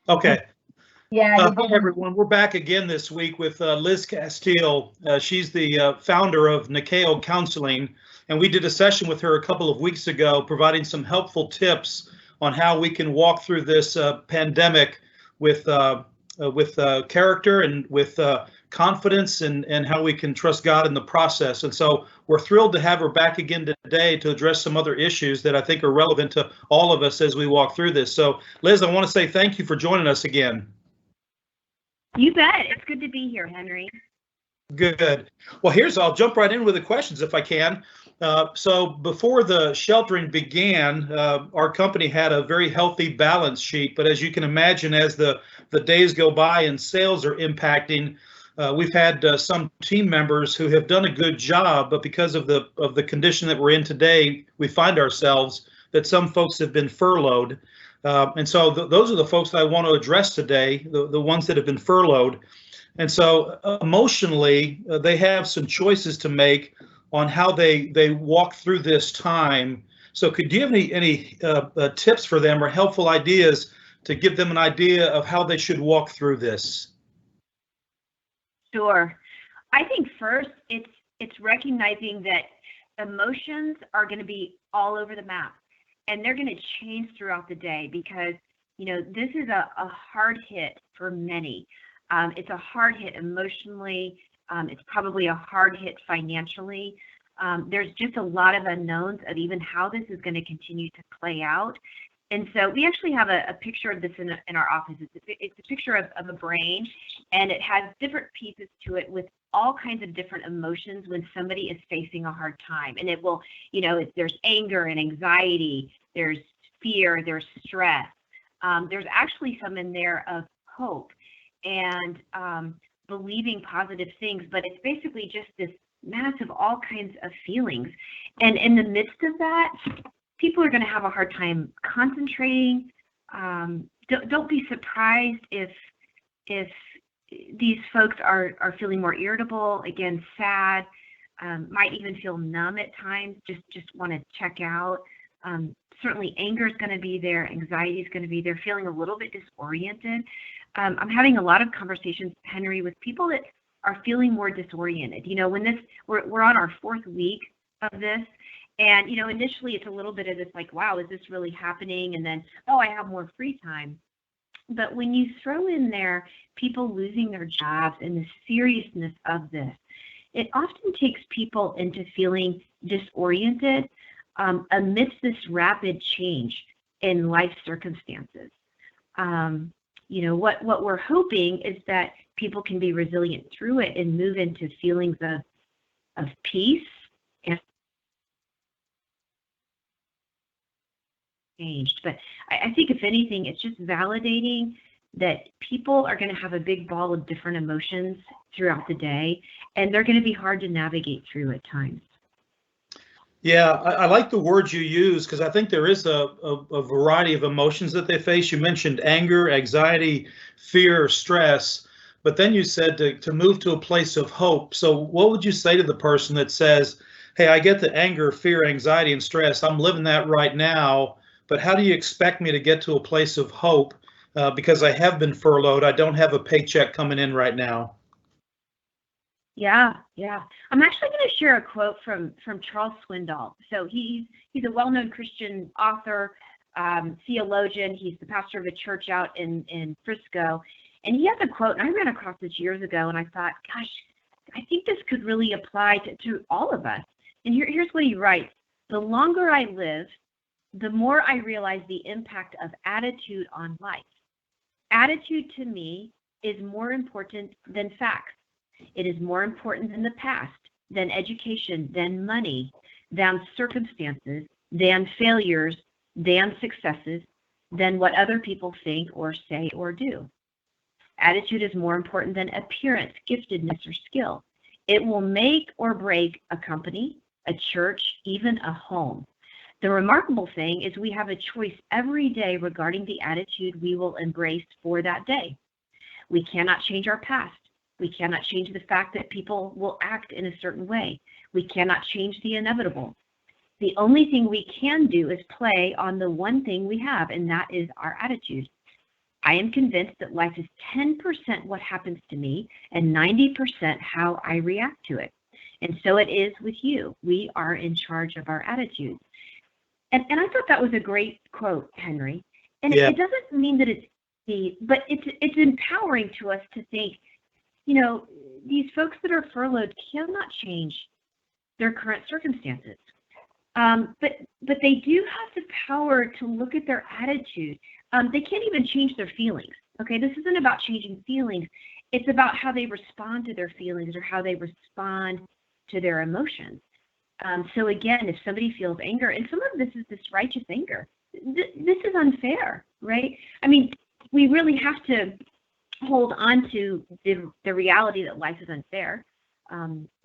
Okay. Yeah. Hi, everyone. We're back again this week with Liz Casteel. She's the founder of Nikeo Counseling, and we did a session with her a couple of weeks ago, providing some helpful tips on how we can walk through this pandemic with character and with confidence, and how we can trust God in the process. And so we're thrilled to have her back again today to address some other issues that I think are relevant to all of us as we walk through this. So, Liz, I want to say thank you for joining us again. You bet. It's good to be here, Henry. Good. Well, I'll jump right in with the questions if I can. So before the sheltering began, our company had a very healthy balance sheet. But as you can imagine, as the days go by and sales are impacting, we've had some team members who have done a good job, but because of the condition that we're in today, we find ourselves that some folks have been furloughed. And so those are the folks that I want to address today, the ones that have been furloughed. And so emotionally, they have some choices to make on how they walk through this time. So could you have any tips for them or helpful ideas to give them an idea of how they should walk through this? Sure. I think first it's recognizing that emotions are going to be all over the map. And they're going to change throughout the day because, this is a hard hit for many. It's a hard hit emotionally. It's probably a hard hit financially. There's just a lot of unknowns of even how this is going to continue to play out. And so we actually have a picture of this in our office. It's a picture of a brain, and it has different pieces to it with all kinds of different emotions when somebody is facing a hard time. And it will, there's anger and anxiety, there's fear, there's stress. There's actually some in there of hope and believing positive things, but it's basically just this mass of all kinds of feelings. And in the midst of that, people are going to have a hard time concentrating. Don't be surprised if these folks are feeling more irritable, again, sad, might even feel numb at times, just want to check out. Certainly anger is going to be there, anxiety is going to be there, feeling a little bit disoriented. I'm having a lot of conversations, Henry, with people that are feeling more disoriented. When we're on our 4th week of this, and initially it's a little bit of this like, wow, is this really happening? And then, oh, I have more free time. But when you throw in there people losing their jobs and the seriousness of this, it often takes people into feeling disoriented amidst this rapid change in life circumstances. What we're hoping is that people can be resilient through it and move into feelings of peace and changed. But I think if anything, it's just validating that people are going to have a big ball of different emotions throughout the day, and they're going to be hard to navigate through at times. Yeah, I like the words you use because I think there is a variety of emotions that they face. You mentioned anger, anxiety, fear, stress, but then you said to move to a place of hope. So what would you say to the person that says, hey, I get the anger, fear, anxiety, and stress. I'm living that right now, but how do you expect me to get to a place of hope because I have been furloughed? I don't have a paycheck coming in right now. Yeah. I'm actually going to share a quote from Charles Swindell. So he's a well-known Christian author, theologian. He's the pastor of a church out in Frisco. And he has a quote, and I ran across this years ago, and I thought, gosh, I think this could really apply to all of us. And here's what he writes. The longer I live, the more I realize the impact of attitude on life. Attitude to me is more important than facts. It is more important than the past, than education, than money, than circumstances, than failures, than successes, than what other people think or say or do. Attitude is more important than appearance, giftedness, or skill. It will make or break a company, a church, even a home. The remarkable thing is we have a choice every day regarding the attitude we will embrace for that day. We cannot change our past. We cannot change the fact that people will act in a certain way. We cannot change the inevitable. The only thing we can do is play on the one thing we have, and that is our attitude. I am convinced that life is 10% what happens to me and 90% how I react to it. And so it is with you. We are in charge of our attitudes. And I thought that was a great quote, Henry. And Yeah. it doesn't mean that it's easy, but it's empowering to us to think, these folks that are furloughed cannot change their current circumstances. But they do have the power to look at their attitude. They can't even change their feelings. Okay, this isn't about changing feelings. It's about how they respond to their feelings or how they respond to their emotions. So again, if somebody feels anger, and some of this is this righteous anger, this is unfair, right? I mean, we really have to hold on to the reality that life is unfair.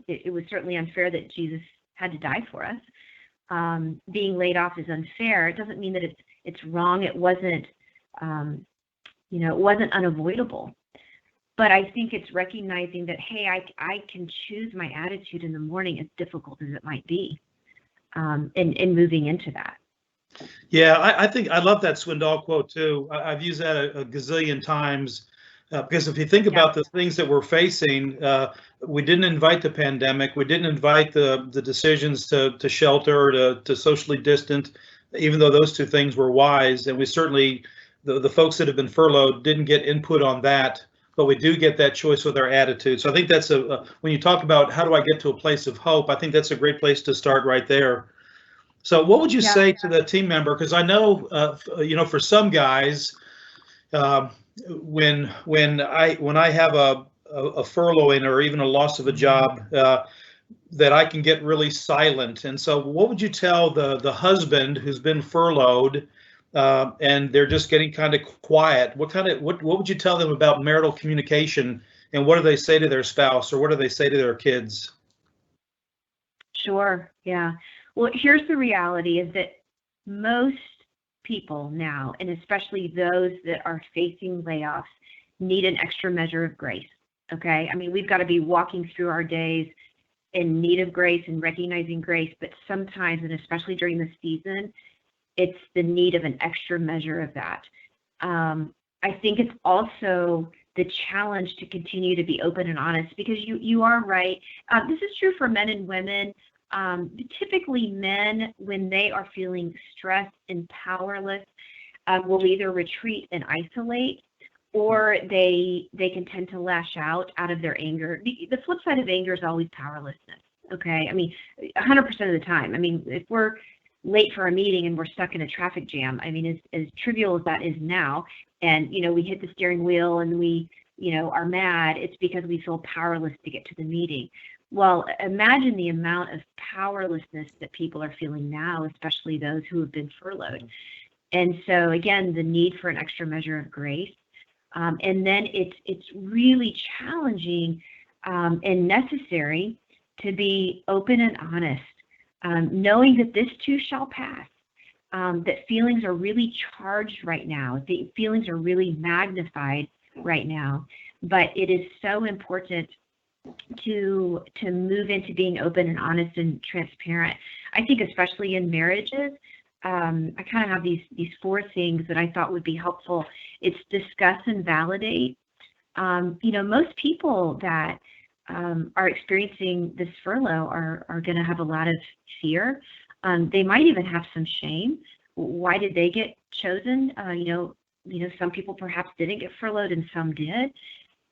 It was certainly unfair that Jesus had to die for us. Being laid off is unfair. It doesn't mean that it's wrong. It wasn't, it wasn't unavoidable. But I think it's recognizing that, hey, I can choose my attitude in the morning, as difficult as it might be, and moving into that. Yeah, I think I love that Swindell quote too. I've used that a gazillion times. Because if you think about the things that we're facing, we didn't invite the pandemic. We didn't invite the decisions to shelter, to socially distant, even though those two things were wise. And we certainly, the folks that have been furloughed didn't get input on that, but we do get that choice with our attitude. So I think that's when you talk about how do I get to a place of hope, I think that's a great place to start right there. So what would you say to the team member? Because I know, for some guys, when I have a furloughing or even a loss of a job, that I can get really silent. And so what would you tell the husband who's been furloughed and they're just getting kind of quiet? What would you tell them about marital communication, and what do they say to their spouse, or what do they say to their kids? Sure. Yeah. Well, here's the reality is that most people now, and especially those that are facing layoffs, need an extra measure of grace. Okay. I mean, we've got to be walking through our days in need of grace and recognizing grace, but sometimes, and especially during this season, it's the need of an extra measure of that. I think it's also the challenge to continue to be open and honest, because you are right. This is true for men and women. Typically men, when they are feeling stressed and powerless, will either retreat and isolate, or they can tend to lash out of their anger. The flip side of anger is always powerlessness. Okay. I mean, 100% of the time. I mean, if we're late for a meeting and we're stuck in a traffic jam, I mean, as trivial as that is now, and, we hit the steering wheel and we, are mad, it's because we feel powerless to get to the meeting. Well, imagine the amount of powerlessness that people are feeling now, especially those who have been furloughed. And so, again, the need for an extra measure of grace. And then it's really challenging and necessary to be open and honest, knowing that this too shall pass, that feelings are really charged right now. The feelings are really magnified right now. But it is so important to move into being open and honest and transparent. I think especially in marriages, I kind of have these 4 things that I thought would be helpful. It's discuss and validate. Most people that are experiencing this furlough are going to have a lot of fear. They might even have some shame. Why did they get chosen? Some people perhaps didn't get furloughed and some did.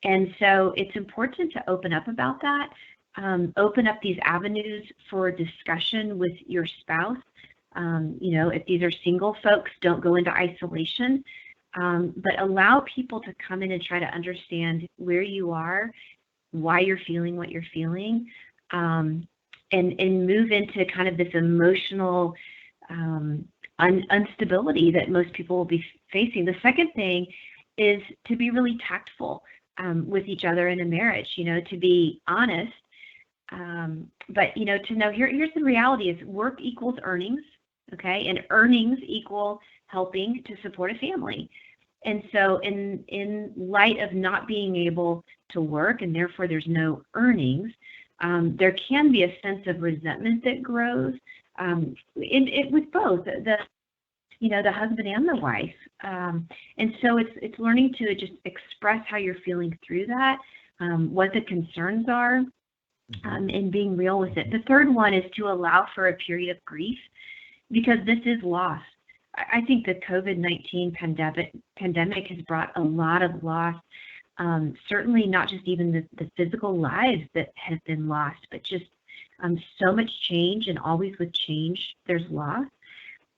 And so it's important to open up about that, open up these avenues for discussion with your spouse. If these are single folks, don't go into isolation, but allow people to come in and try to understand where you are, why you're feeling what you're feeling, and move into kind of this emotional instability that most people will be facing. The second thing is to be really tactful with each other in a marriage, to be honest, but, to know here's the reality is work equals earnings, okay, and earnings equal helping to support a family. And so in light of not being able to work and therefore there's no earnings, there can be a sense of resentment that grows with both. the husband and the wife. And so it's learning to just express how you're feeling through that, what the concerns are, and being real with it. The third one is to allow for a period of grief, because this is loss. I think the COVID-19 pandemic has brought a lot of loss. Certainly not just even the physical lives that have been lost, but just so much change, and always with change, there's loss.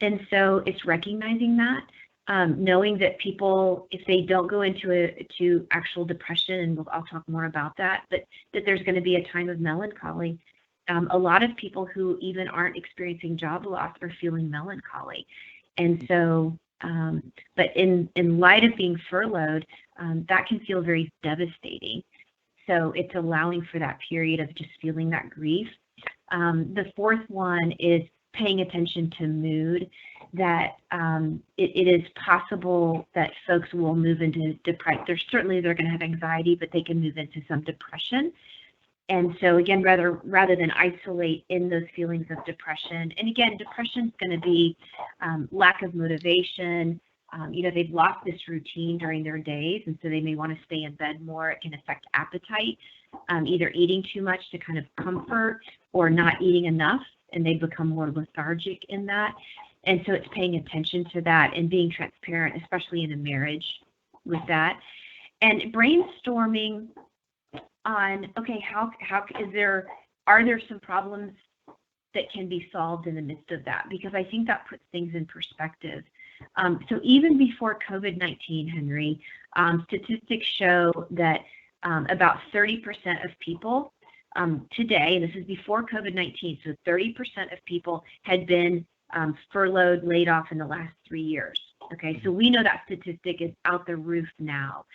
And so it's recognizing that, knowing that people, if they don't go into actual depression, and I'll talk more about that, but that there's going to be a time of melancholy. A lot of people who even aren't experiencing job loss are feeling melancholy. And so, but in light of being furloughed, that can feel very devastating. So it's allowing for that period of just feeling that grief. The fourth one is paying attention to mood, that it is possible that folks will move into depression. They're going to have anxiety, but they can move into some depression. And so again, rather than isolate in those feelings of depression, and again, depression is going to be lack of motivation. They've lost this routine during their days, and so they may want to stay in bed more. It can affect appetite, either eating too much to kind of comfort, or not eating enough, and they become more lethargic in that. And so it's paying attention to that and being transparent, especially in a marriage, with that. And brainstorming on, okay, are there some problems that can be solved in the midst of that? Because I think that puts things in perspective. So even before COVID-19, Henry, statistics show that about 30% of people today, and this is before COVID-19, so 30% of people had been furloughed, laid off in the last 3 years. Okay, so we know that statistic is out the roof now.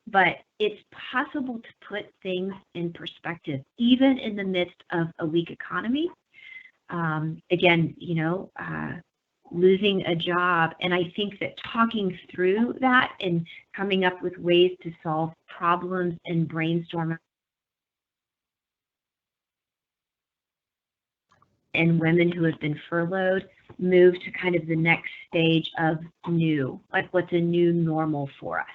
But it's possible to put things in perspective, even in the midst of a weak economy. Again, losing a job. And I think that talking through that and coming up with ways to solve problems and brainstorm, and women who have been furloughed move to kind of the next stage of new, like what's a new normal for us.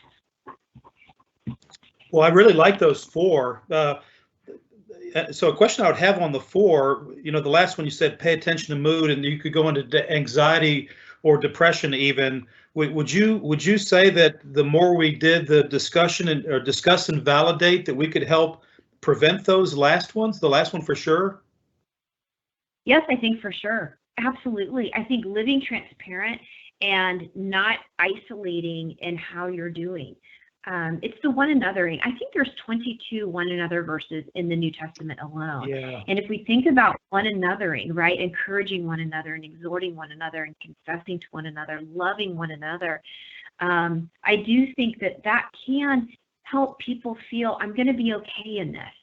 Well, I really like those four. So a question I would have on the four, the last one you said, pay attention to mood, and you could go into anxiety or depression even. Would you say that the more we did the discussion or discuss and validate, that we could help prevent those last ones, the last one for sure? Yes, I think for sure. Absolutely. I think living transparent and not isolating in how you're doing. It's the one anothering. I think there's 22 one another verses in the New Testament alone. Yeah. And if we think about one anothering, right, encouraging one another and exhorting one another and confessing to one another, loving one another, I do think that can help people feel, I'm going to be okay in this.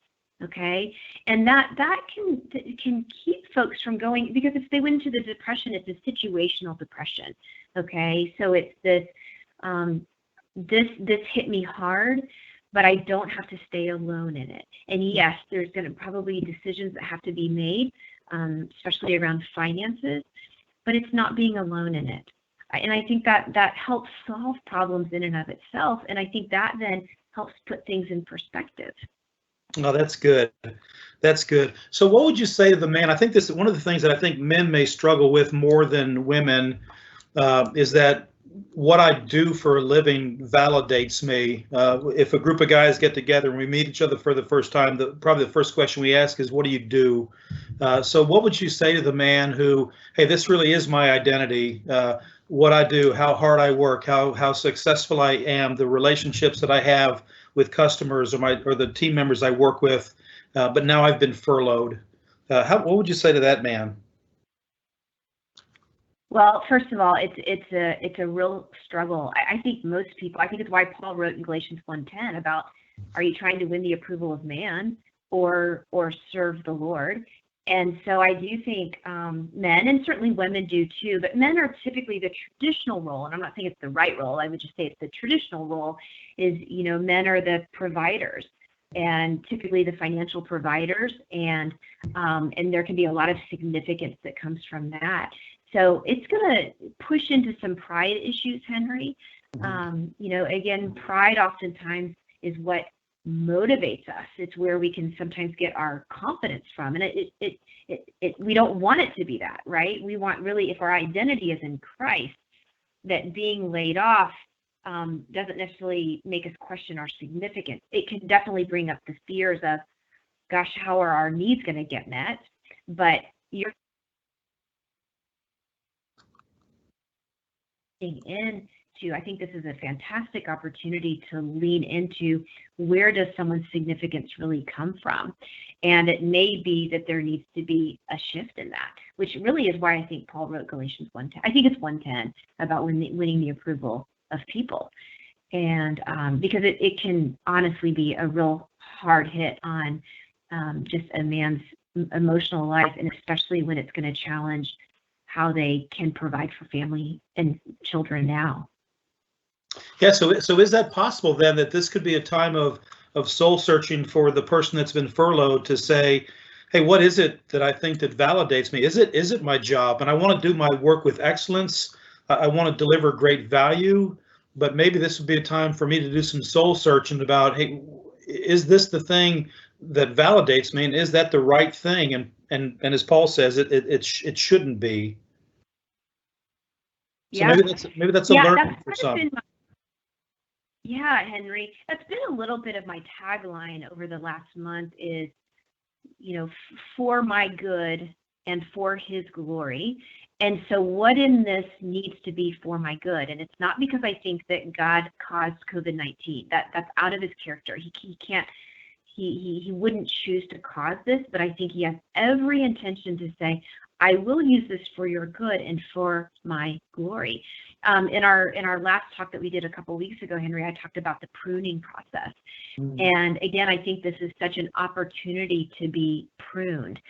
Okay, and that can keep folks from going, because if they went into the depression, it's a situational depression. Okay, so it's this this hit me hard, but I don't have to stay alone in it. And yes, there's going to probably be decisions that have to be made, especially around finances, but it's not being alone in it. And I think that helps solve problems in and of itself. And I think that then helps put things in perspective. Oh, that's good. That's good. So what would you say to the man? I think this is one of the things that I think men may struggle with more than women, is that what I do for a living validates me. If a group of guys get together and we meet each other for the first time, probably the first question we ask is, what do you do? So what would you say to the man who, hey, this really is my identity, what I do, how hard I work, how successful I am, the relationships that I have with customers or the team members I work with, but now I've been furloughed. What would you say to that man? Well, first of all, it's a real struggle. I think most people, I think it's why Paul wrote in Galatians 1:10 about, are you trying to win the approval of man or serve the Lord? And so I do think men, and certainly women do too, but men are typically the traditional role, and I'm not saying it's the right role, I would just say it's the traditional role, is, men are the providers, and typically the financial providers, and there can be a lot of significance that comes from that. So it's going to push into some pride issues, Henry. Again, pride oftentimes is what motivates us. It's where we can sometimes get our confidence from. And we don't want it to be that, right? We want really, if our identity is in Christ, that being laid off doesn't necessarily make us question our significance. It can definitely bring up the fears of, gosh, how are our needs going to get met? But you're into, I think this is a fantastic opportunity to lean into, where does someone's significance really come from? And it may be that there needs to be a shift in that, which really is why I think Paul wrote Galatians 1:10. I think it's 1:10 about winning the approval of people. And because it can honestly be a real hard hit on just a man's emotional life, and especially when it's going to challenge how they can provide for family and children now. Yeah, so is that possible then, that this could be a time of soul searching for the person that's been furloughed, to say, hey, what is it that I think that validates me? Is it my job? And I want to do my work with excellence. I want to deliver great value, but maybe this would be a time for me to do some soul searching about, hey, is this the thing that validates me, and is that the right thing? And as Paul says, it shouldn't be. So Yeah. maybe that's a learning for some. Yeah, Henry, that's been a little bit of my tagline over the last month is, for my good and for his glory. And so what in this needs to be for my good? And it's not because I think that God caused COVID-19. That's out of his character. He can't, he wouldn't choose to cause this, but I think he has every intention to say, I will use this for your good and for my glory. In our last talk that we did a couple of weeks ago, Henry, I talked about the pruning process. And again, I think this is such an opportunity to be pruned,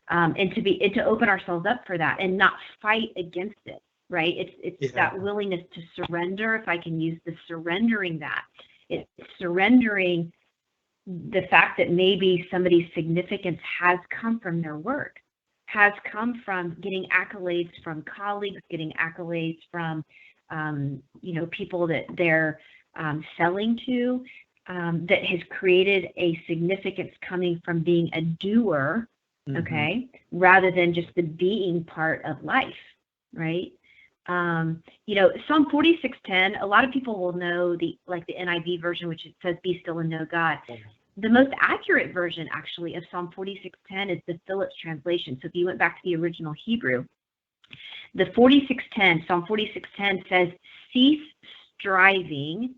and to open ourselves up for that and not fight against it, right? It's that willingness to surrender, if I can use the surrendering that. It's surrendering the fact that maybe somebody's significance has come from their work, has come from getting accolades from colleagues, getting accolades from, people that they're selling to, that has created a significance coming from being a doer, okay, rather than just the being part of life, right? Psalm 46:10, a lot of people will know the NIV version, which it says, be still and know God. The most accurate version, actually, of Psalm 46:10 is the Phillips translation. So if you went back to the original Hebrew, the Psalm 46:10 says, cease striving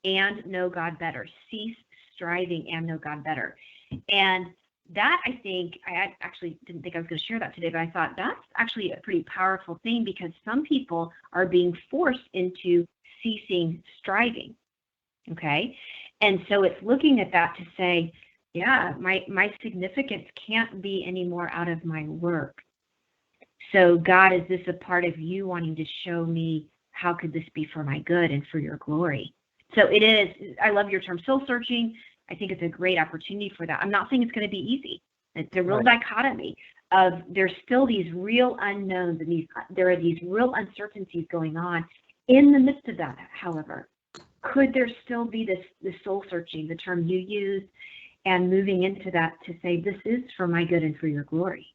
and know God better. Cease striving and know God better. And that, I actually didn't think I was going to share that today, but I thought that's actually a pretty powerful thing, because some people are being forced into ceasing striving, okay? And so it's looking at that to say, yeah, my significance can't be any more out of my work. So God, is this a part of you wanting to show me how could this be for my good and for your glory? So it is, I love your term soul searching. I think it's a great opportunity for that. I'm not saying it's going to be easy. It's a real dichotomy of there's still these real unknowns, and there are these real uncertainties going on. In the midst of that, however, could there still be this soul searching, the term you use, and moving into that to say, this is for my good and for your glory?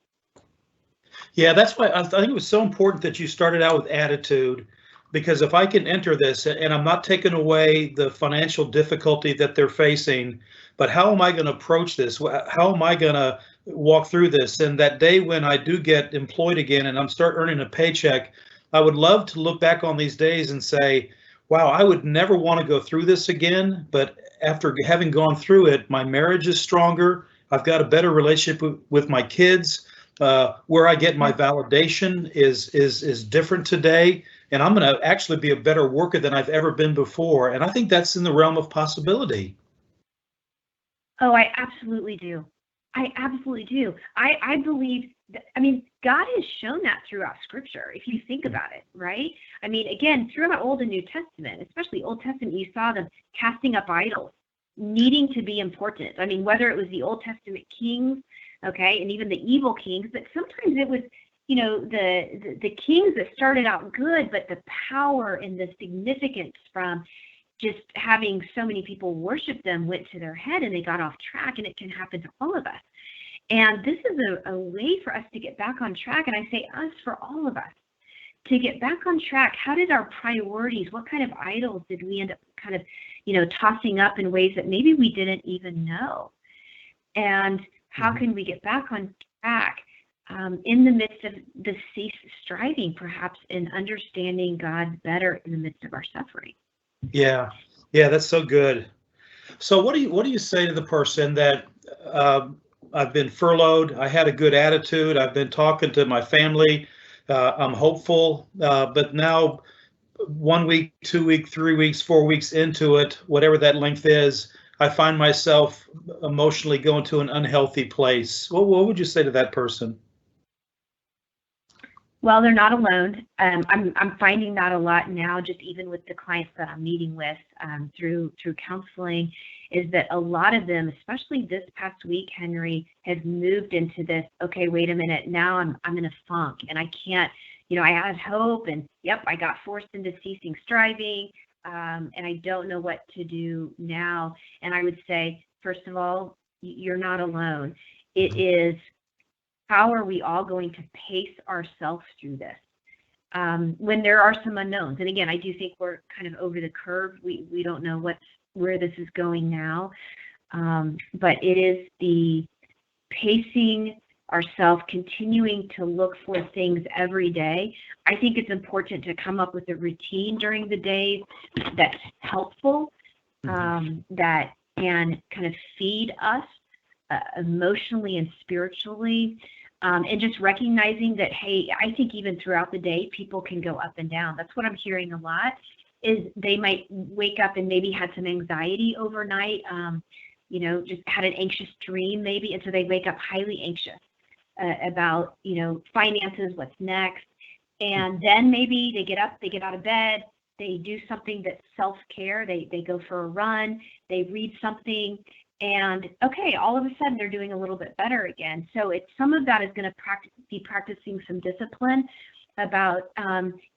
Yeah, that's why I think it was so important that you started out with attitude, because if I can enter this, and I'm not taking away the financial difficulty that they're facing, but how am I going to approach this? How am I going to walk through this? And that day when I do get employed again and I'm start earning a paycheck, I would love to look back on these days and say, wow, I would never want to go through this again. But after having gone through it, my marriage is stronger. I've got a better relationship with my kids. Where I get my validation is different today. And I'm going to actually be a better worker than I've ever been before. And I think that's in the realm of possibility. Oh, I absolutely do. I absolutely do. I believe that, God has shown that throughout Scripture, if you think about it, right? Again, throughout Old and New Testament, especially Old Testament, you saw them casting up idols, needing to be important. Whether it was the Old Testament kings, okay, and even the evil kings, but sometimes the kings that started out good, but the power and the significance from just having so many people worship them went to their head and they got off track, and it can happen to all of us. And this is a way for us to get back on track. And I say us for all of us to get back on track. How did our priorities, what kind of idols did we end up kind of, tossing up in ways that maybe we didn't even know? And how can we get back on track in the midst of the cease striving, perhaps, in understanding God better in the midst of our suffering? Yeah, that's so good. So what do you say to the person that I've been furloughed, I had a good attitude, I've been talking to my family, I'm hopeful, but now 1 week, 2 weeks, 3 weeks, 4 weeks into it, whatever that length is, I find myself emotionally going to an unhealthy place. What would you say to that person? Well, they're not alone. I'm finding that a lot now, just even with the clients that I'm meeting with through counseling, is that a lot of them, especially this past week, Henry, have moved into this, okay, wait a minute, now I'm in a funk and I can't, I had hope, and yep, I got forced into ceasing striving, and I don't know what to do now. And I would say, first of all, you're not alone. It is, how are we all going to pace ourselves through this when there are some unknowns? And again, I do think we're kind of over the curve. We don't know where this is going now, but it is the pacing ourselves, continuing to look for things every day. I think it's important to come up with a routine during the day that's helpful, that can kind of feed us emotionally and spiritually, and just recognizing that, hey, I think even throughout the day, people can go up and down. That's what I'm hearing a lot, is they might wake up and maybe had some anxiety overnight, just had an anxious dream maybe, and so they wake up highly anxious about, finances, what's next. And then maybe they get up, they get out of bed, they do something that's self-care, they go for a run, they read something, and okay, all of a sudden they're doing a little bit better again. So some of that is going to be practicing some discipline about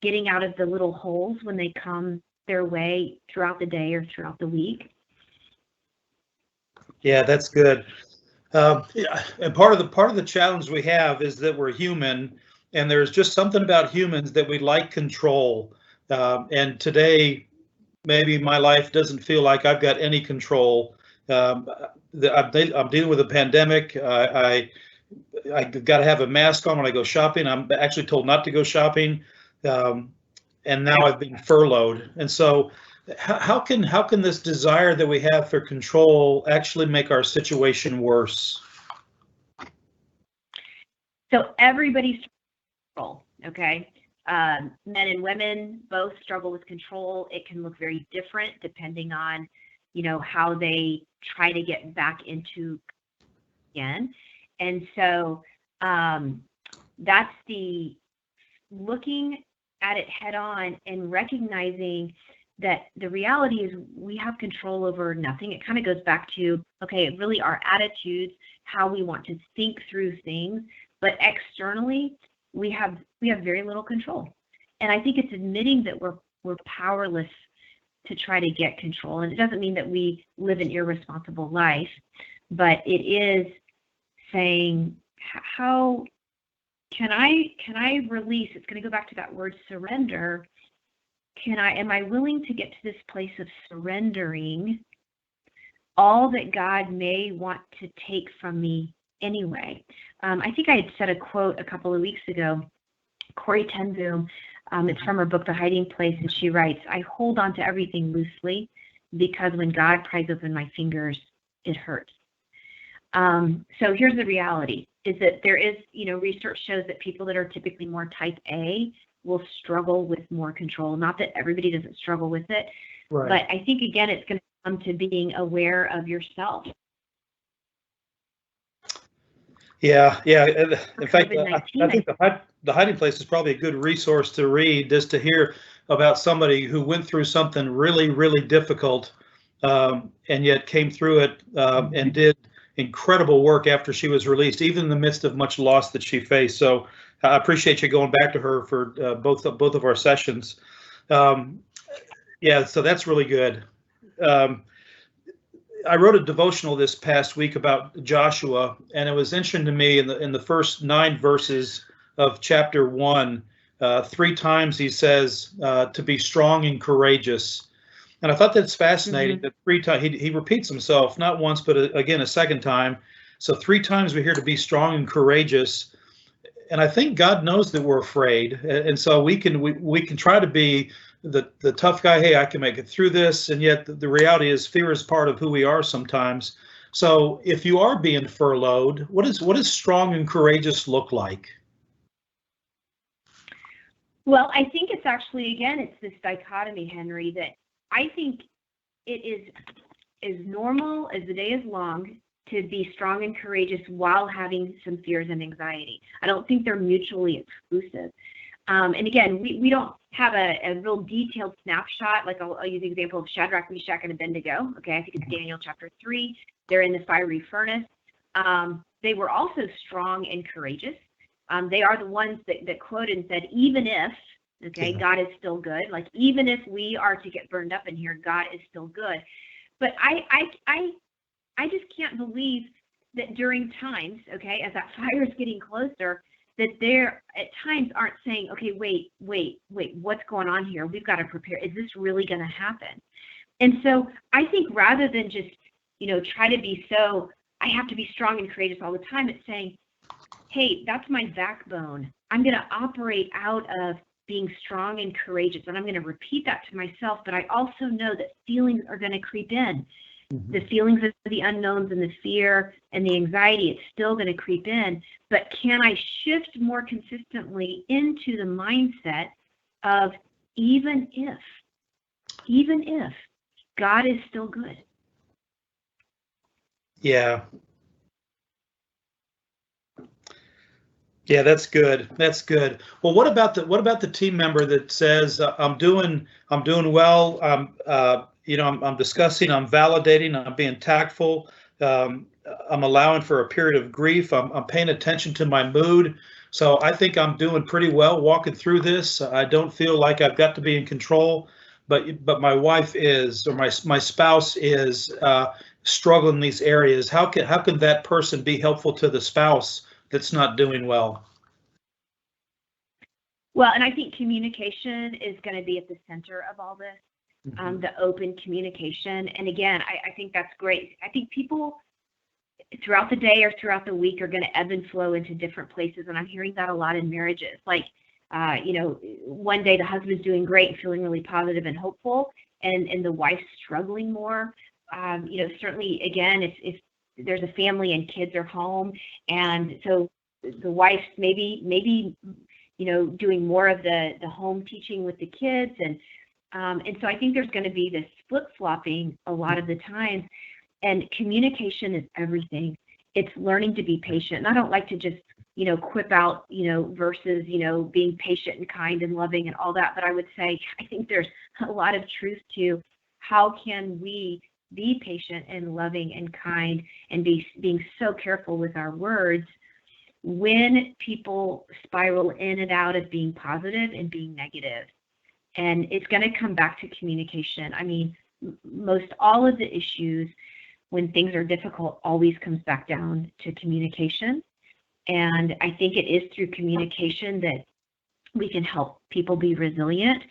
getting out of the little holes when they come their way throughout the day or throughout the week. Yeah, that's good. And part of the challenge we have is that we're human, and there's just something about humans that we like control. And today, maybe my life doesn't feel like I've got any control. I'm dealing with a pandemic. I got to have a mask on when I go shopping. I'm actually told not to go shopping, and now I've been furloughed. And so, how can this desire that we have for control actually make our situation worse? So everybody's control, okay? Men and women both struggle with control. It can look very different depending on, how they try to get back into again. And so that's the looking at it head on and recognizing that the reality is we have control over nothing. It kind of goes back to, okay, really our attitudes, how we want to think through things, but externally we have very little control. And I think it's admitting that we're powerless to try to get control. And it doesn't mean that we live an irresponsible life, but it is saying, how can I release? It's going to go back to that word surrender. Am I willing to get to this place of surrendering all that God may want to take from me anyway? I think I had said a quote a couple of weeks ago, Corrie ten Boom. It's from her book, The Hiding Place, and she writes, "I hold on to everything loosely because when God pries open my fingers, it hurts." So here's the reality, is that there is, research shows that people that are typically more type A will struggle with more control. Not that everybody doesn't struggle with it, right. But I think, again, it's going to come to being aware of yourself. Yeah. In fact, I think the Hiding Place is probably a good resource to read, just to hear about somebody who went through something really, really difficult, and yet came through it and did incredible work after she was released, even in the midst of much loss that she faced. So I appreciate you going back to her for both of our sessions. Yeah, so that's really good. I wrote a devotional this past week about Joshua, and it was interesting to me in the first 9 verses of chapter 1, 3 times he says to be strong and courageous. And I thought that's fascinating that 3 times he repeats himself, not once, but again, a second time. So 3 times we hear to be strong and courageous. And I think God knows that we're afraid. And so we can try to be the tough guy. Hey, I can make it through this. And yet the reality is fear is part of who we are sometimes. So if you are being furloughed, what does strong and courageous look like? Well, I think it's actually, again, it's this dichotomy, Henry, that I think it is as normal as the day is long to be strong and courageous while having some fears and anxiety. I don't think they're mutually exclusive. And again, we don't have a real detailed snapshot. Like I'll use the example of Shadrach, Meshach, and Abednego. Okay, I think it's Daniel chapter 3. They're in the fiery furnace. They were also strong and courageous. They are the ones that quoted and said, even if, okay, God is still good. Like even if we are to get burned up in here, God is still good. But I just can't believe that during times, okay, as that fire is getting closer, that they're at times aren't saying, okay, wait, what's going on here? We've got to prepare. Is this really going to happen? And so I think rather than just, try to be so, I have to be strong and courageous all the time, it's saying, hey, that's my backbone. I'm going to operate out of being strong and courageous, and I'm going to repeat that to myself, but I also know that feelings are going to creep in. The feelings of the unknowns and the fear and the anxiety, it's still going to creep in. But can I shift more consistently into the mindset of even if God is still good? Yeah. Yeah, that's good. That's good. Well, what about the team member that says I'm doing well. I'm discussing, I'm validating, I'm being tactful. I'm allowing for a period of grief. I'm paying attention to my mood. So I think I'm doing pretty well walking through this. I don't feel like I've got to be in control, but my wife is, or my spouse is struggling in these areas. How can that person be helpful to the spouse that's not doing well? Well, and I think communication is going to be at the center of all this. The open communication. And again, I think that's great. I think people throughout the day or throughout the week are going to ebb and flow into different places. And I'm hearing that a lot in marriages. Like, one day the husband's doing great and feeling really positive and hopeful, and the wife's struggling more. Certainly, again, if there's a family and kids are home, and so the wife's maybe doing more of the home teaching with the kids, and so I think there's going to be this flip-flopping a lot of the times, and communication is everything. It's learning to be patient. And I don't like to just, quip out, versus, being patient and kind and loving and all that. But I would say, I think there's a lot of truth to how can we be patient and loving and kind and being so careful with our words when people spiral in and out of being positive and being negative. And it's going to come back to communication. I mean, most all of the issues when things are difficult always comes back down to communication. And I think it is through communication that we can help people be resilient.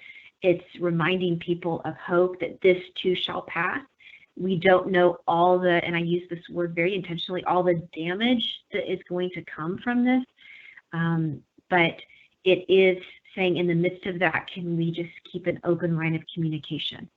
It's reminding people of hope that this too shall pass. We don't know all the, and I use this word very intentionally, all the damage that is going to come from this. But it is saying in the midst of that, can we just keep an open line of communication?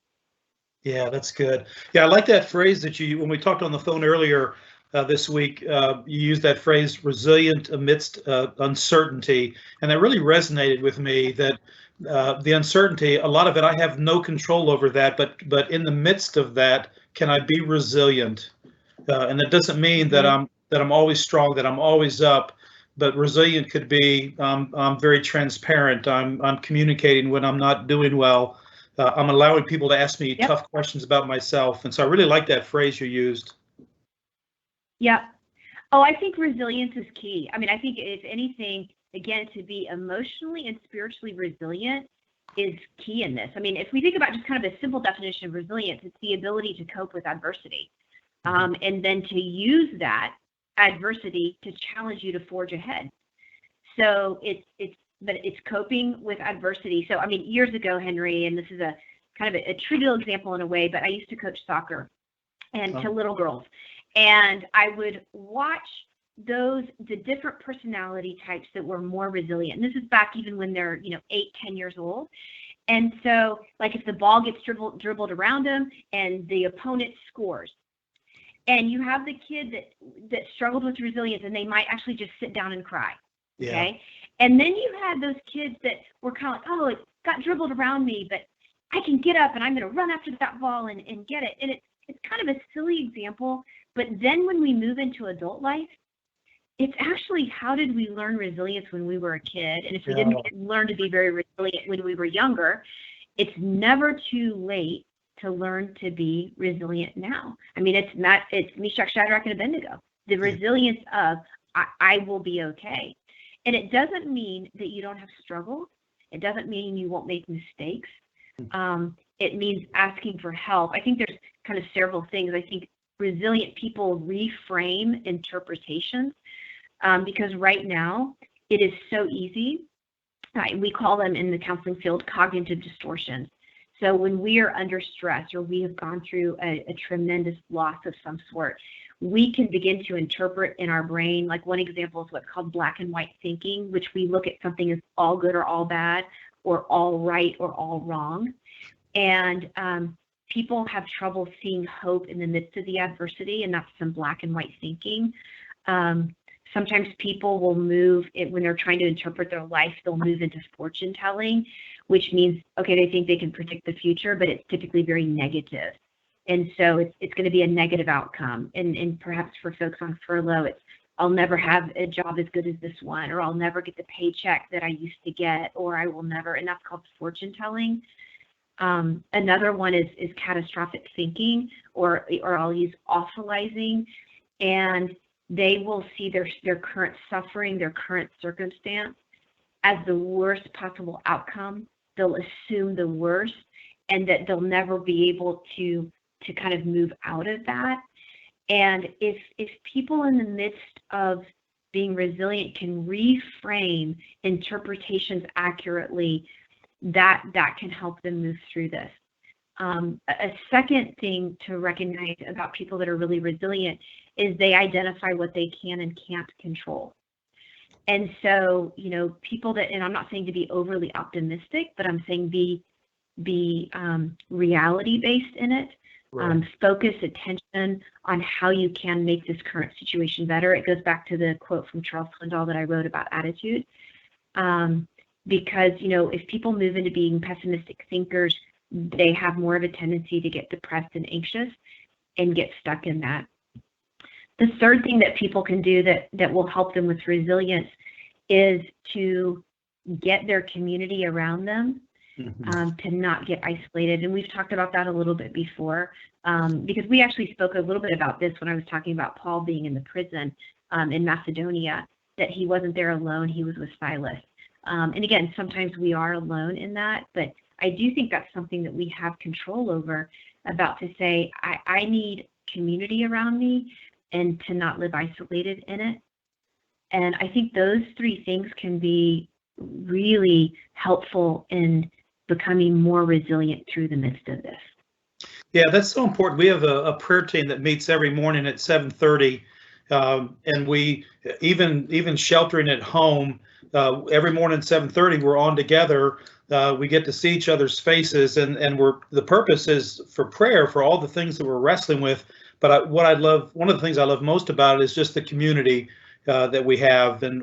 Yeah, that's good. Yeah, I like that phrase that when we talked on the phone earlier this week, you used that phrase, resilient amidst uncertainty. And that really resonated with me, that the uncertainty, a lot of it, I have no control over that, but in the midst of that, can I be resilient? And that doesn't mean that I'm always strong, that I'm always up, but resilient could be I'm very transparent. I'm communicating when I'm not doing well. I'm allowing people to ask me tough questions about myself. And so I really like that phrase you used. Yeah. Oh, I think resilience is key. I mean, I think if anything, again, to be emotionally and spiritually resilient is key in this. I mean, if we think about just kind of a simple definition of resilience, it's the ability to cope with adversity, and then to use that adversity to challenge you to forge ahead. So it's coping with adversity. So I mean, years ago, Henry, and this is a kind of a trivial example in a way, but I used to coach soccer and to little girls, and I would watch the different personality types that were more resilient. And this is back even when they're 8, 10 years old. And so, like, if the ball gets dribbled around them and the opponent scores, and you have the kid that struggled with resilience, and they might actually just sit down and cry. Yeah. Okay. And then you had those kids that were kind of like, oh, it got dribbled around me, but I can get up and I'm going to run after that ball and get it. And it's kind of a silly example, but then when we move into adult life, it's actually, how did we learn resilience when we were a kid? And if we didn't learn to be very resilient when we were younger, it's never too late to learn to be resilient now. I mean, it's Meshach, Shadrach, and Abednego. The resilience of, I will be okay. And it doesn't mean that you don't have struggles. It doesn't mean you won't make mistakes. It means asking for help. I think there's kind of several things. I think resilient people reframe interpretations, because right now it is so easy. We call them in the counseling field cognitive distortions. So when we are under stress or we have gone through a tremendous loss of some sort, we can begin to interpret in our brain. Like, one example is what's called black and white thinking, which we look at something as all good or all bad, or all right or all wrong. And people have trouble seeing hope in the midst of the adversity, and that's some black and white thinking. Sometimes people will move when they're trying to interpret their life, they'll move into fortune telling, which means, okay, they think they can predict the future, but it's typically very negative. And so it's going to be a negative outcome. And perhaps for folks on furlough, it's, I'll never have a job as good as this one, or I'll never get the paycheck that I used to get, or I will never, and that's called fortune telling. Another one is catastrophic thinking, or I'll use awfulizing, and they will see their current suffering, their current circumstance as the worst possible outcome. They'll assume the worst, and that they'll never be able to kind of move out of that. And if people in the midst of being resilient can reframe interpretations accurately, that can help them move through this. A second thing to recognize about people that are really resilient is they identify what they can and can't control. And so, people that, and I'm not saying to be overly optimistic, but I'm saying be reality-based in it. Right. Focus attention on how you can make this current situation better. It goes back to the quote from Charles Swindell that I wrote about attitude. Because, if people move into being pessimistic thinkers, they have more of a tendency to get depressed and anxious and get stuck in that. The third thing that people can do that will help them with resilience is to get their community around them, to not get isolated. And we've talked about that a little bit before, because we actually spoke a little bit about this when I was talking about Paul being in the prison in Macedonia, that he wasn't there alone, he was with Silas. And again, sometimes we are alone in that, but I do think that's something that we have control over, about to say, I need community around me and to not live isolated in it. And I think those three things can be really helpful in becoming more resilient through the midst of this. Yeah, that's so important. We have a prayer team that meets every morning at 7:30, and we even sheltering at home, every morning at 7:30 we're on together. We get to see each other's faces, and the purpose is for prayer for all the things that we're wrestling with. But one of the things I love most about it is just the community that we have, and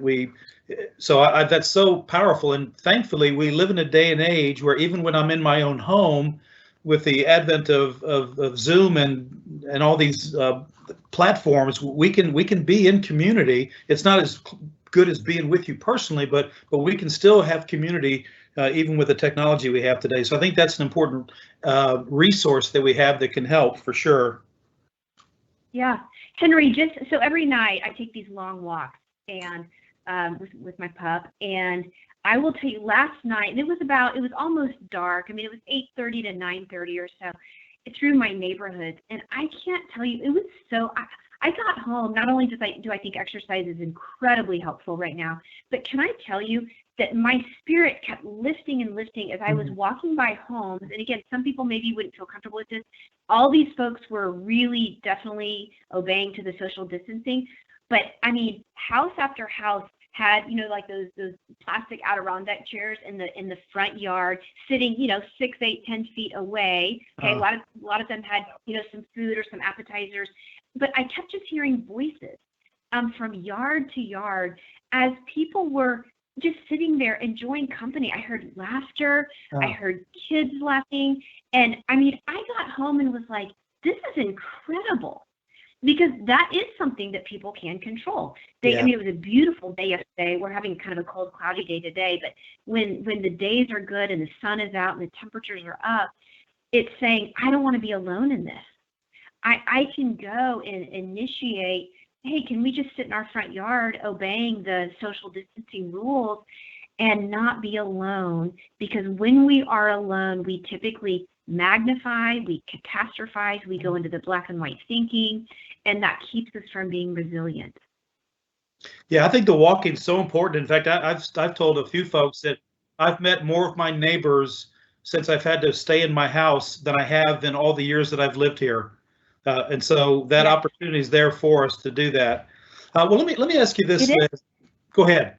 that's so powerful. And thankfully, we live in a day and age where even when I'm in my own home, with the advent of Zoom and all these platforms, we can be in community. It's not as good as being with you personally, but we can still have community even with the technology we have today. So I think that's an important resource that we have that can help for sure. Yeah. Henry, just so every night I take these long walks and with my pup, and I will tell you, last night, and it was almost dark. I mean, it was 8:30 to 9:30 or so through my neighborhood, and I can't tell you, it was so. I got home. Not only do I think exercise is incredibly helpful right now, but can I tell you that my spirit kept lifting and lifting as I was walking by homes. And again, some people maybe wouldn't feel comfortable with this. All these folks were really definitely obeying to the social distancing. But I mean, house after house had, like those plastic Adirondack chairs in the front yard, sitting, 6, 8, 10 feet away. Okay, a lot of them had, some food or some appetizers. But I kept just hearing voices from yard to yard as people were just sitting there enjoying company. I heard laughter. I heard kids laughing. And I mean, I got home and was like, this is incredible, because that is something that people can control. I mean, it was a beautiful day yesterday. We're having kind of a cold, cloudy day today, but when the days are good and the sun is out and the temperatures are up, it's saying, I don't want to be alone in this. I can go and initiate, hey, can we just sit in our front yard obeying the social distancing rules and not be alone? Because when we are alone, we typically magnify, we catastrophize, we go into the black and white thinking, and that keeps us from being resilient. Yeah, I think the walking is so important. In fact, I've told a few folks that I've met more of my neighbors since I've had to stay in my house than I have in all the years that I've lived here. And so that opportunity is there for us to do that. Well, let me ask you this, Liz. Go ahead.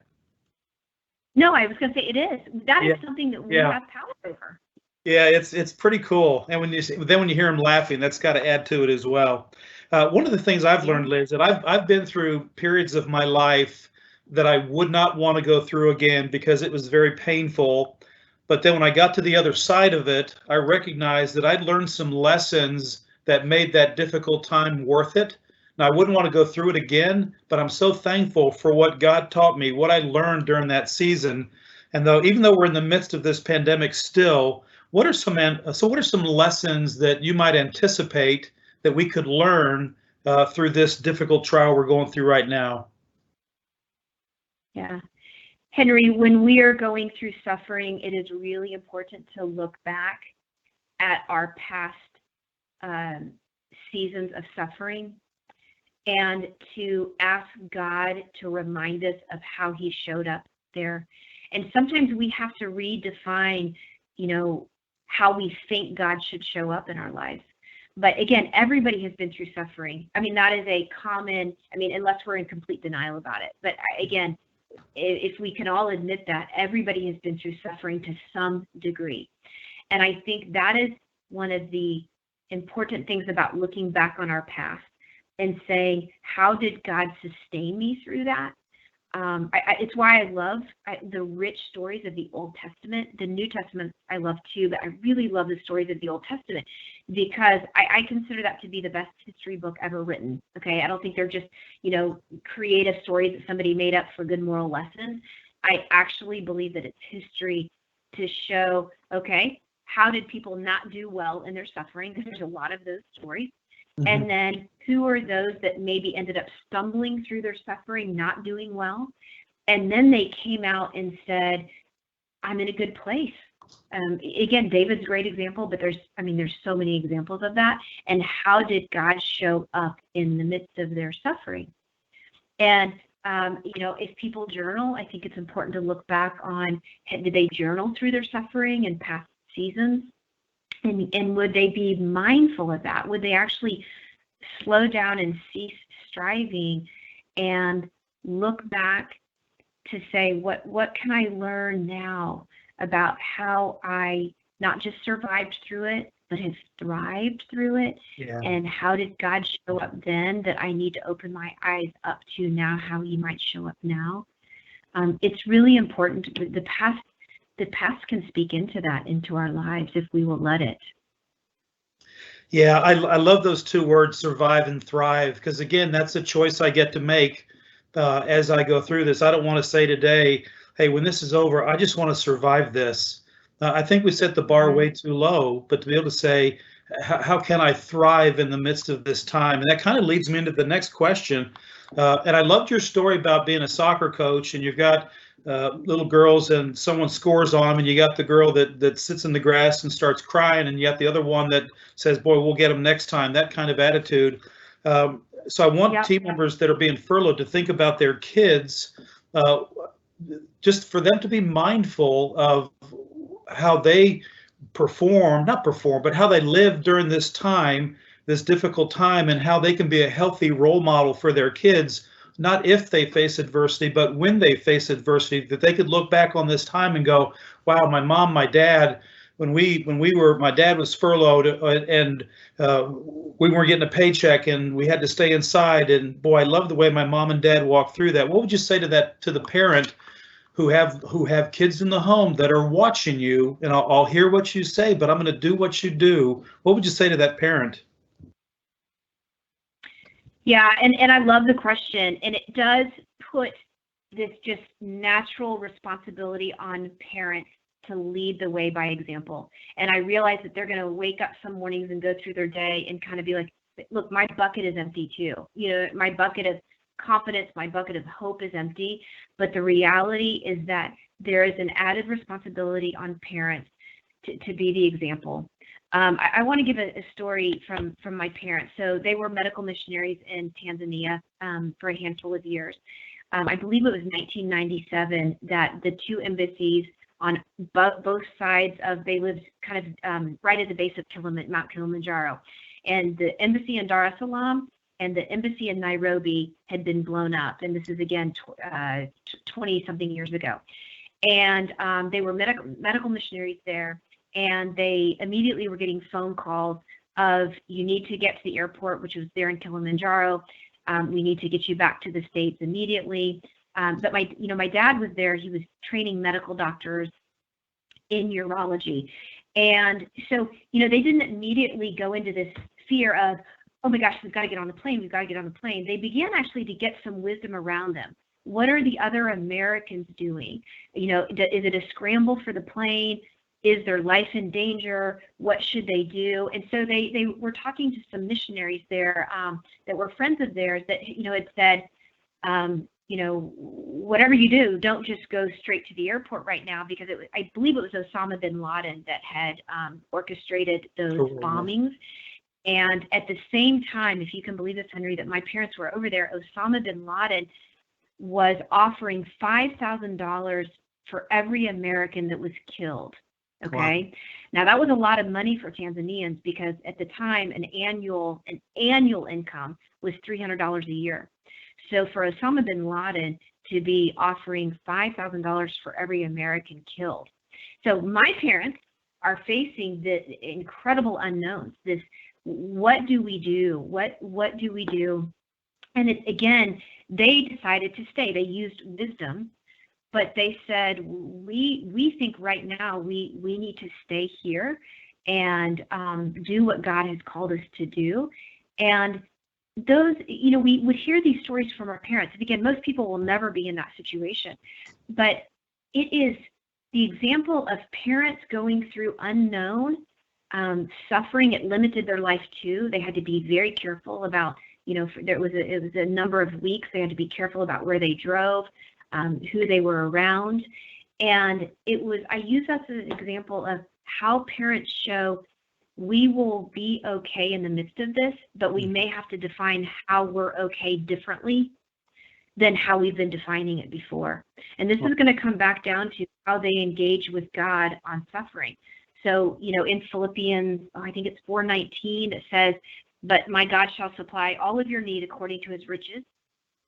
No, I was going to say it is. That is something that we have power over. Yeah, it's pretty cool. And when you hear them laughing, that's got to add to it as well. One of the things I've learned, Liz, that I've been through periods of my life that I would not want to go through again because it was very painful. But then when I got to the other side of it, I recognized that I'd learned some lessons that made that difficult time worth it. Now, I wouldn't want to go through it again, but I'm so thankful for what God taught me, what I learned during that season. And even though we're in the midst of this pandemic still, what are some lessons that you might anticipate that we could learn through this difficult trial we're going through right now? Yeah. Henry, when we are going through suffering, it is really important to look back at our past seasons of suffering and to ask God to remind us of how he showed up there. And sometimes we have to redefine, how we think God should show up in our lives. But again, everybody has been through suffering. I mean, that is a common, unless we're in complete denial about it. But again, if we can all admit that, everybody has been through suffering to some degree. And I think that is one of the important things about looking back on our past and saying, how did God sustain me through that? It's why I love the rich stories of the Old Testament. The New Testament I love too, but I really love the stories of the Old Testament because I consider that to be the best history book ever written. Okay, I don't think they're just, creative stories that somebody made up for good moral lessons. I actually believe that it's history to show, okay, how did people not do well in their suffering? Because there's a lot of those stories. And then who are those that maybe ended up stumbling through their suffering, not doing well? And then they came out and said, I'm in a good place. Again, David's a great example, but there's so many examples of that. And how did God show up in the midst of their suffering? And, if people journal, I think it's important to look back on, did they journal through their suffering and past seasons? And would they be mindful of that? Would they actually slow down and cease striving and look back to say, what can I learn now about how I not just survived through it, but have thrived through it? Yeah. And how did God show up then that I need to open my eyes up to now, how he might show up now? It's really important. The past can speak into that, into our lives, if we will let it. Yeah, I love those two words, survive and thrive, because again, that's a choice I get to make as I go through this. I don't want to say today, hey, when this is over, I just want to survive this. I think we set the bar way too low, but to be able to say, how can I thrive in the midst of this time? And that kind of leads me into the next question. And I loved your story about being a soccer coach, and you've got little girls, and someone scores on them, and you got the girl that sits in the grass and starts crying, and you got the other one that says, "Boy, we'll get them next time." That kind of attitude. So I want team members that are being furloughed to think about their kids, just for them to be mindful of how they not perform, but how they live during this time, this difficult time, and how they can be a healthy role model for their kids, not if they face adversity, but when they face adversity, that they could look back on this time and go, wow, my mom, my dad, my dad was furloughed, and we weren't getting a paycheck and we had to stay inside. And boy, I love the way my mom and dad walked through that. What would you say to the parent who have kids in the home that are watching you? And I'll hear what you say, but I'm going to do what you do. What would you say to that parent? Yeah, and I love the question, and it does put this just natural responsibility on parents to lead the way by example. And I realize that they're going to wake up some mornings and go through their day and kind of be like, look, my bucket is empty too. You know, my bucket of confidence, my bucket of hope is empty. But the reality is that there is an added responsibility on parents to be the example. I want to give a story from my parents. So they were medical missionaries in Tanzania for a handful of years. I believe it was 1997 that the two embassies on both sides they lived kind of right at the base of Mount Kilimanjaro. And the embassy in Dar es Salaam and the embassy in Nairobi had been blown up. And this is, again, 20-something years ago. And they were medical missionaries there. And they immediately were getting phone calls of, you need to get to the airport, which was there in Kilimanjaro. We need to get you back to the States immediately. But my dad was there. He was training medical doctors in urology. And so, they didn't immediately go into this fear of, oh my gosh, we've got to get on the plane. We've got to get on the plane. They began actually to get some wisdom around them. What are the other Americans doing? Is it a scramble for the plane? Is their life in danger? What should they do? And so they were talking to some missionaries there that were friends of theirs that, had said, whatever you do, don't just go straight to the airport right now, because I believe it was Osama bin Laden that had orchestrated those bombings. And at the same time, if you can believe this, Henry, that my parents were over there, Osama bin Laden was offering $5,000 for every American that was killed. Okay. Wow. Now that was a lot of money for Tanzanians, because at the time an annual income was $300 a year. So for Osama bin Laden to be offering $5,000 for every American killed. So my parents are facing the incredible unknowns. This, what do we do? What do we do? And again, they decided to stay. They used wisdom. But they said, we think right now we need to stay here and do what God has called us to do. And those, we would hear these stories from our parents. And again, most people will never be in that situation. But it is the example of parents going through unknown suffering. It limited their life too. They had to be very careful about, it was a number of weeks. They had to be careful about where they drove. Who they were around. And I use that as an example of how parents show we will be okay in the midst of this, but we may have to define how we're okay differently than how we've been defining it before. And this is going to come back down to how they engage with God on suffering. So, in Philippians, I think it's 4:19, it says, but my God shall supply all of your need according to his riches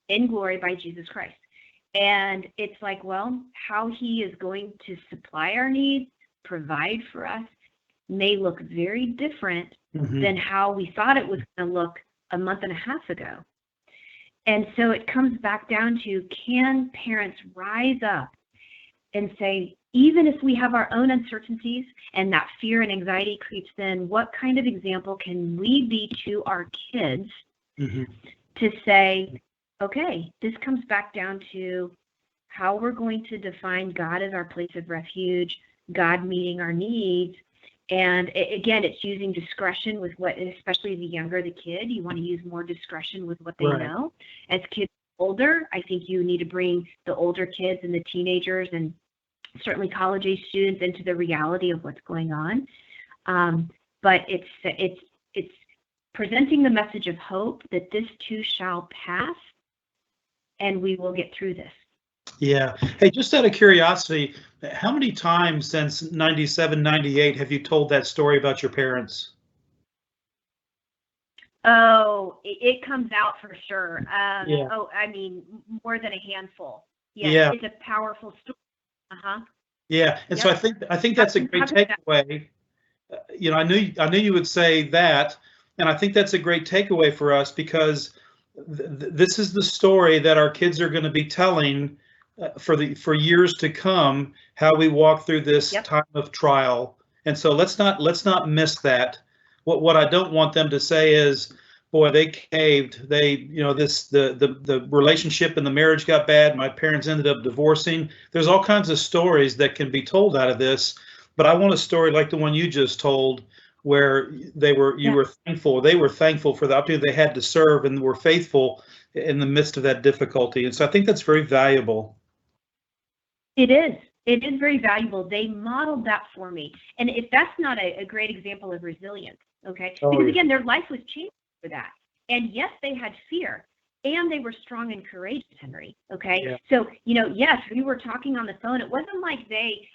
in glory by Jesus Christ. And it's like, well, how he is going to supply our needs, provide for us, may look very different than how we thought it was going to look a month and a half ago. And so it comes back down to, can parents rise up and say, even if we have our own uncertainties and that fear and anxiety creeps in, what kind of example can we be to our kids to say, okay, this comes back down to how we're going to define God as our place of refuge, God meeting our needs, And again, it's using discretion with what, especially the younger the kid, you want to use more discretion with what they Right. know. As kids older, I think you need to bring the older kids and the teenagers and certainly college age students into the reality of what's going on. But it's presenting the message of hope that this too shall pass, and we will get through this. Yeah. Hey, just out of curiosity, how many times since 97, 98 have you told that story about your parents? Oh, it comes out for sure. Yeah. Oh, I mean, more than a handful. Yes, Yeah. it's a powerful story. Yeah. And so Yep. I think that's a great takeaway. I knew you would say that, and I think that's a great takeaway for us, because this is the story that our kids are going to be telling for years to come, how we walk through this Yep. time of trial. And so let's not miss that. What I don't want them to say is, boy, they caved. The relationship and the marriage got bad. My parents ended up divorcing. There's all kinds of stories that can be told out of this, but I want a story like the one you just told, where you were thankful. They were thankful for the opportunity they had to serve and were faithful in the midst of that difficulty. And so I think that's very valuable. It is. It is very valuable. They modeled that for me. And if that's not a great example of resilience, okay? Because again, their life was changed for that. And yes, they had fear, and they were strong and courageous, Henry. Okay. Yeah. So, yes, we were talking on the phone. It wasn't like they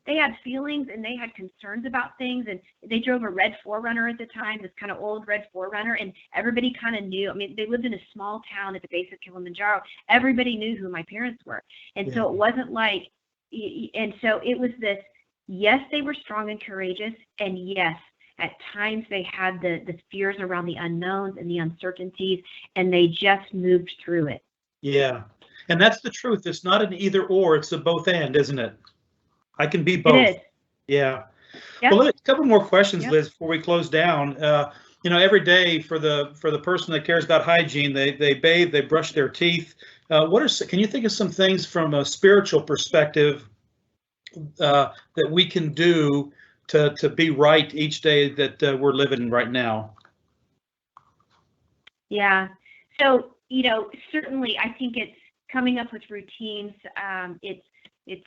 had feelings and they had concerns about things, and they drove a red 4Runner at the time, this kind of old red 4Runner, and everybody kind of knew. I mean, they lived in a small town at the base of Kilimanjaro. Everybody knew who my parents were. And so it wasn't like, and so it was this, yes, they were strong and courageous, and yes, at times they had the fears around the unknowns and the uncertainties, and they just moved through it. Yeah. And that's the truth. It's not an either or, it's a both and, isn't it? I can be both. It is. Yeah. Yep. Well, a couple more questions, Yep. Liz, before we close down. Every day for the person that cares about hygiene, they bathe, they brush their teeth. Can you think of some things from a spiritual perspective that we can do to be right each day that we're living right now? Yeah. So, certainly I think it's coming up with routines. It's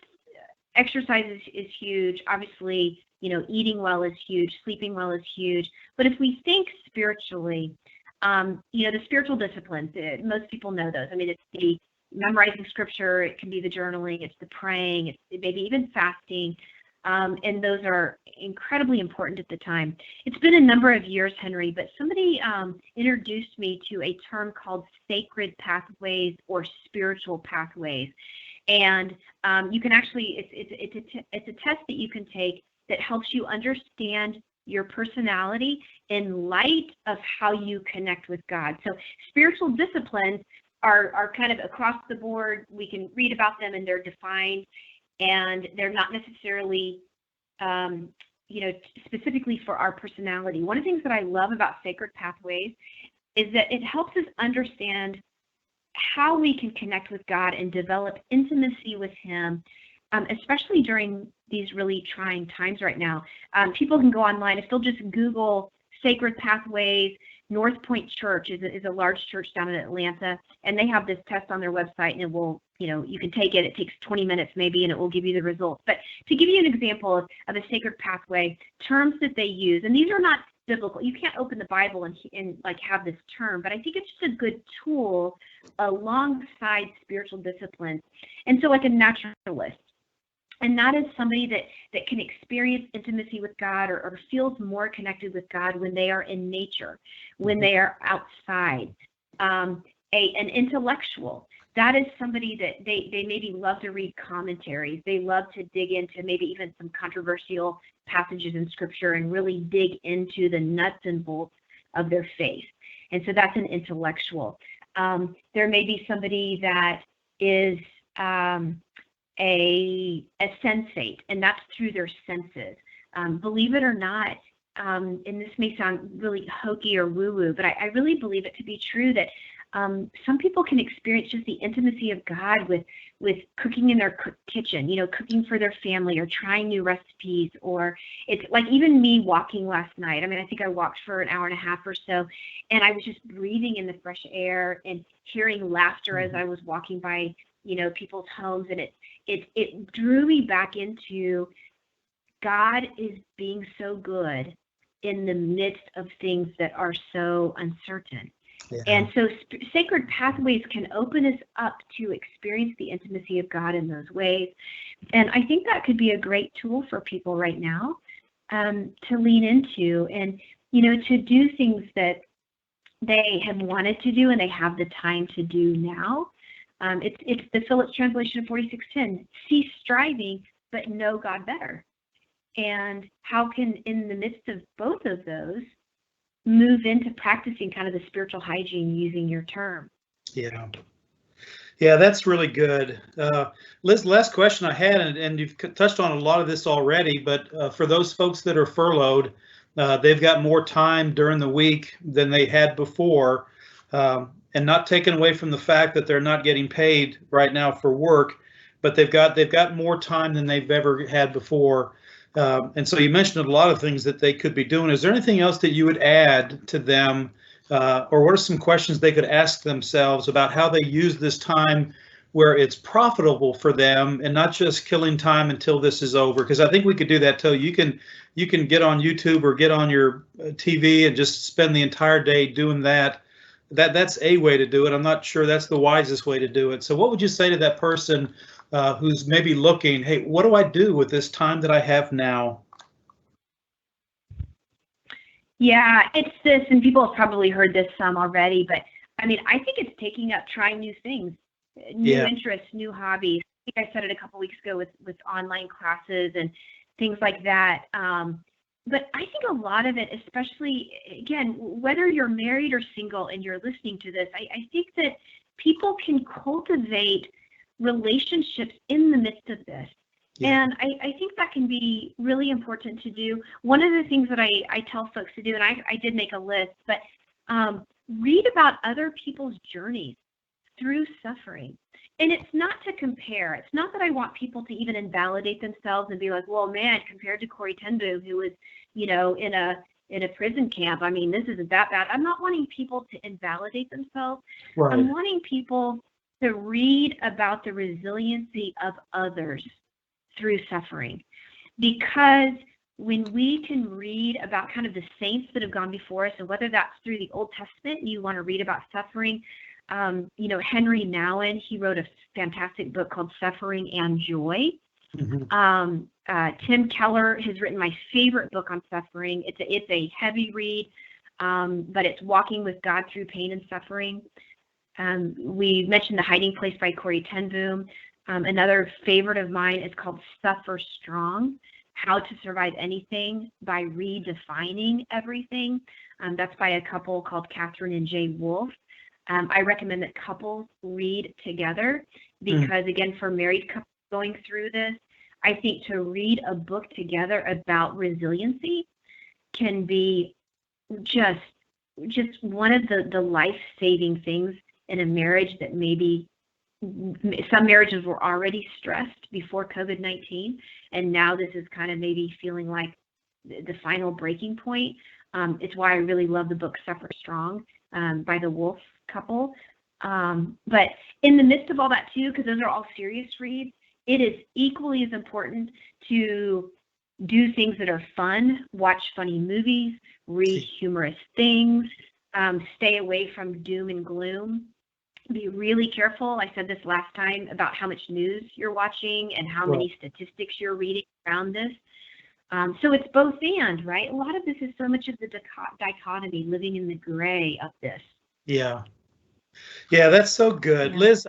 exercise is huge. Obviously, eating well is huge, sleeping well is huge. But if we think spiritually, the spiritual disciplines, most people know those. I mean, it's the memorizing scripture, it can be the journaling, it's the praying, it's maybe even fasting. And those are incredibly important at the time. It's been a number of years, Henry, but somebody introduced me to a term called sacred pathways or spiritual pathways. And you can actually, it's a test that you can take that helps you understand your personality in light of how you connect with God. So spiritual disciplines are kind of across the board. We can read about them and they're defined, and they're not necessarily, specifically for our personality. One of the things that I love about sacred pathways is that it helps us understand how we can connect with God and develop intimacy with Him, especially during these really trying times right now. People can go online. If they'll just Google sacred pathways, North Point Church is a large church down in Atlanta, and they have this test on their website, and it will, you can take it. It takes 20 minutes maybe, and it will give you the results. But to give you an example of a sacred pathway, terms that they use, and these are not biblical. You can't open the Bible and like have this term, but I think it's just a good tool alongside spiritual disciplines. And so like a naturalist, and that is somebody that can experience intimacy with God or feels more connected with God when they are in nature, when they are outside. An intellectual, that is somebody that they maybe love to read commentaries. They love to dig into maybe even some controversial passages in Scripture and really dig into the nuts and bolts of their faith. And so that's an intellectual. There may be somebody that is a sensate, and that's through their senses. Believe it or not, and this may sound really hokey or woo-woo, but I really believe it to be true that some people can experience just the intimacy of God with cooking in their kitchen, cooking for their family or trying new recipes. Or it's like even me walking last night. I mean, I think I walked for an hour and a half or so, and I was just breathing in the fresh air and hearing laughter as I was walking by, people's homes. And it drew me back into God is being so good in the midst of things that are so uncertain. Yeah. And so sacred pathways can open us up to experience the intimacy of God in those ways. And I think that could be a great tool for people right now to lean into and, to do things that they have wanted to do and they have the time to do now. It's the Phillips translation of 46:10, cease striving, but know God better. And how can, in the midst of both of those, move into practicing kind of the spiritual hygiene using your term? Yeah, that's really good. Liz, last question I had, and you've touched on a lot of this already, but for those folks that are furloughed, they've got more time during the week than they had before, and not taken away from the fact that they're not getting paid right now for work, but they've got more time than they've ever had before. And so you mentioned a lot of things that they could be doing. Is there anything else that you would add to them, or what are some questions they could ask themselves about how they use this time where it's profitable for them and not just killing time until this is over? Because I think we could do that too. You can get on YouTube or get on your TV and just spend the entire day doing that. That's a way to do it. I'm not sure that's the wisest way to do it. So what would you say to that person who's maybe looking, hey, what do I do with this time that I have now? Yeah, it's this, and people have probably heard this some already, but I mean, I think it's taking up trying new things, new interests, new hobbies. I think I said it a couple weeks ago with online classes and things like that. But I think a lot of it, especially, again, whether you're married or single and you're listening to this, I think that people can cultivate relationships in the midst of this. Yeah. And I think that can be really important to do. One of the things that I tell folks to do, and I did make a list, but read about other people's journeys through suffering. And it's not to compare. It's not that I want people to even invalidate themselves and be like, well, man, compared to Corrie ten Boom, who was, in a prison camp, I mean, this isn't that bad. I'm not wanting people to invalidate themselves. Right. I'm wanting people to read about the resiliency of others through suffering. Because when we can read about kind of the saints that have gone before us, and whether that's through the Old Testament, you want to read about suffering, Henry Nouwen, he wrote a fantastic book called Suffering and Joy. Mm-hmm. Tim Keller has written my favorite book on suffering. It's a heavy read, but it's Walking with God Through Pain and Suffering. We mentioned The Hiding Place by Corrie ten Boom. Another favorite of mine is called Suffer Strong, How to Survive Anything by Redefining Everything. That's by a couple called Catherine and Jay Wolfe. I recommend that couples read together because, again, for married couples going through this, I think to read a book together about resiliency can be just one of the life-saving things in a marriage that maybe some marriages were already stressed before COVID-19, and now this is kind of maybe feeling like the final breaking point. It's why I really love the book Suffer Strong by the Wolfe couple. But in the midst of all that too, because those are all serious reads, it is equally as important to do things that are fun, watch funny movies, read humorous things, stay away from doom and gloom. Be really careful. I said this last time about how much news you're watching and how many statistics you're reading around this. So it's both and, right? A lot of this is so much of the dichotomy, living in the gray of this. Yeah, that's so good. Yeah. Liz,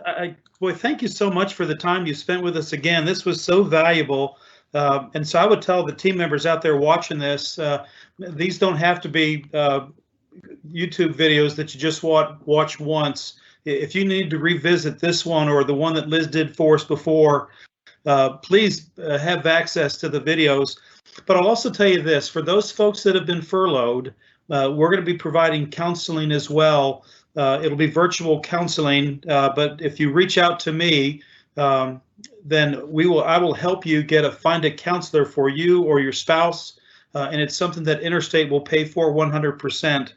boy, thank you so much for the time you spent with us again. This was so valuable. And so I would tell the team members out there watching this, these don't have to be YouTube videos that you just watch once. If you need to revisit this one or the one that Liz did for us before, please have access to the videos. But I'll also tell you this, for those folks that have been furloughed, we're going to be providing counseling as well It'll be virtual counseling, but if you reach out to me, then I will help you find a counselor for you or your spouse, and it's something that Interstate will pay for 100%,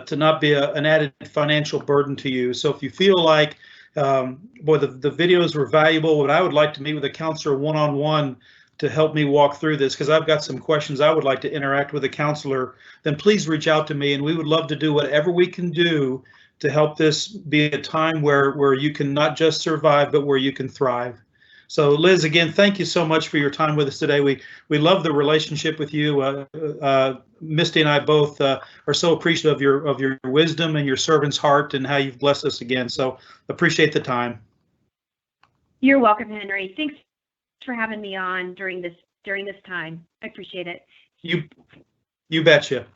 to not be an added financial burden to you. So if you feel like, boy, the videos were valuable, but I would like to meet with a counselor one-on-one to help me walk through this, because I've got some questions I would like to interact with a counselor, then please reach out to me, and we would love to do whatever we can do to help this be a time where you can not just survive, but where you can thrive. So Liz, again, thank you so much for your time with us today. We love the relationship with you. Misty and I both are so appreciative of your wisdom and your servant's heart and how you've blessed us again. So appreciate the time. You're welcome, Henry. Thanks for having me on during this time. I appreciate it. You betcha.